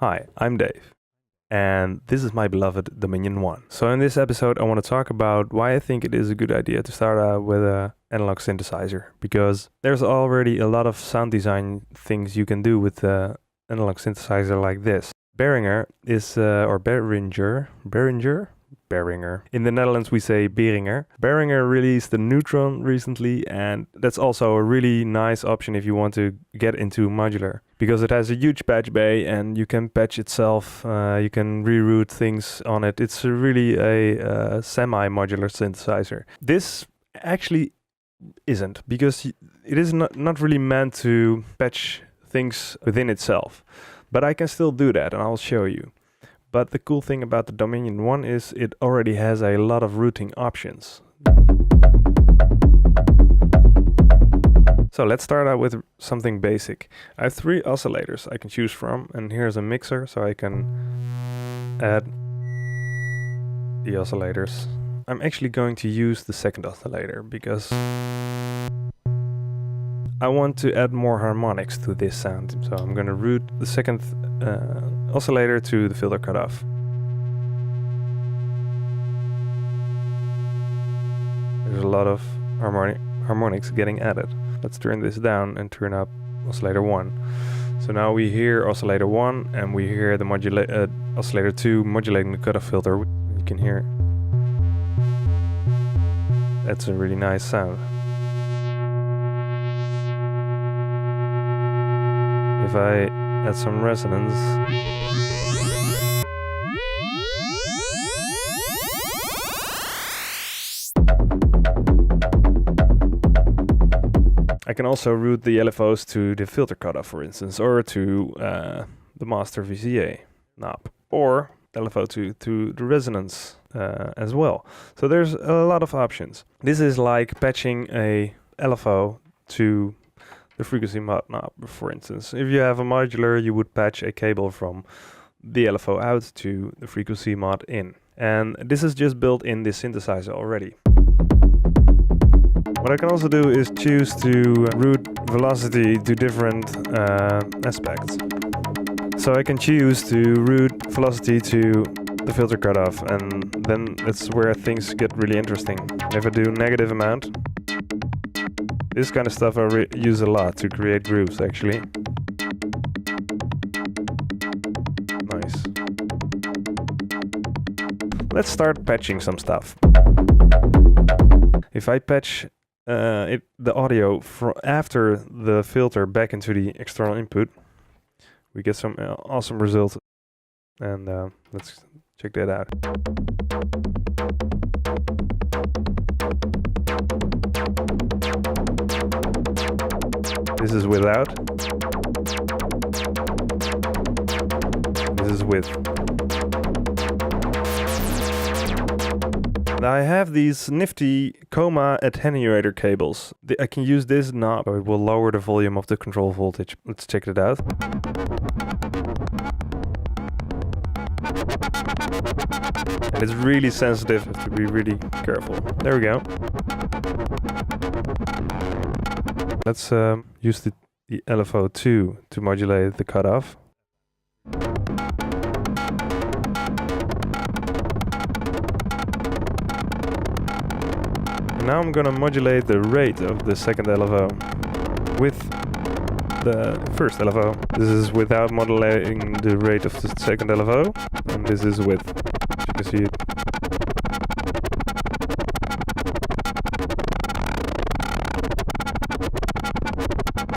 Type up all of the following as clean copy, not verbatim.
Hi, I'm Dave, and this is my beloved Dominion 1. So in this episode I want to talk about why I think it is a good idea to start out with an analog synthesizer, because there's already a lot of sound design things you can do with an analog synthesizer like this. Behringer is, or Behringer. In the Netherlands we say Behringer. Behringer released the Neutron recently, and that's also a really nice option if you want to get into modular, because it has a huge patch bay and you can patch itself, you can reroute things on it. It's really a semi-modular synthesizer. This actually isn't, because it is not really meant to patch things within itself, but I can still do that and I'll show you. But the cool thing about the Dominion 1 is it already has a lot of routing options. So let's start out with something basic. I have 3 oscillators I can choose from, and here's a mixer so I can add the oscillators. I'm actually going to use the second oscillator because I want to add more harmonics to this sound. So I'm going to route the second oscillator to the filter cutoff. There's a lot of harmonics getting added. Let's turn this down and turn up oscillator 1. So now we hear oscillator 1 and we hear the oscillator 2 modulating the cutoff filter. You can hear that's a really nice sound. If I add some resonance, I can also route the LFOs to the filter cutoff, for instance, or to the master VCA knob, or LFO to the resonance as well. So there's a lot of options. This is like patching a LFO to the frequency mod knob, for instance. If you have a modular, you would patch a cable from the LFO out to the frequency mod in. And this is just built in this synthesizer already. What I can also do is choose to route velocity to different aspects. So I can choose to route velocity to the filter cutoff, and then that's where things get really interesting. If I do negative amount, this kind of stuff I use a lot to create grooves, actually. Nice. Let's start patching some stuff. If I patch the audio after the filter back into the external input, we get some awesome results. And let's check that out. This is without. This is with. Now I have these nifty coma attenuator cables. I can use this knob. It will lower the volume of the control voltage. Let's check it out. And it's really sensitive. You have to be really careful. There we go. Let's use the LFO2 to modulate the cutoff. And now I'm gonna modulate the rate of the second LFO with the first LFO. This is without modulating the rate of the second LFO, and this is with. You can see it.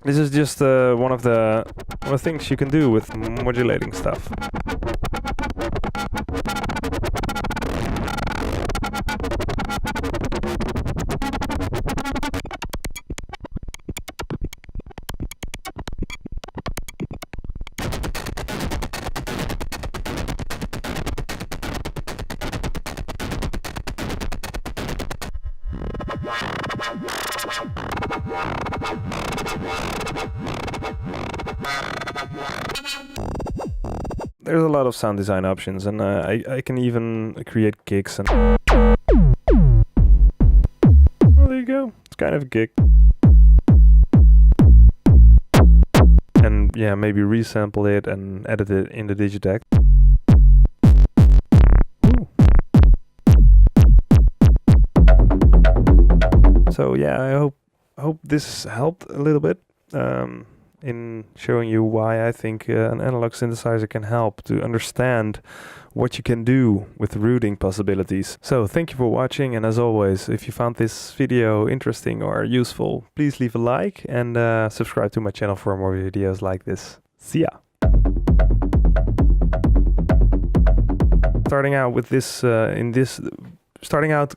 This is just one of the things you can do with modulating stuff. There's a lot of sound design options, and I can even create kicks. And well, there you go. It's kind of a kick. And yeah, maybe resample it and edit it in the Digitech. So yeah, I hope this helped a little bit in showing you why I think an analog synthesizer can help to understand what you can do with routing possibilities. So thank you for watching, and as always, if you found this video interesting or useful, please leave a like and subscribe to my channel for more videos like this. See ya! Starting out with this starting out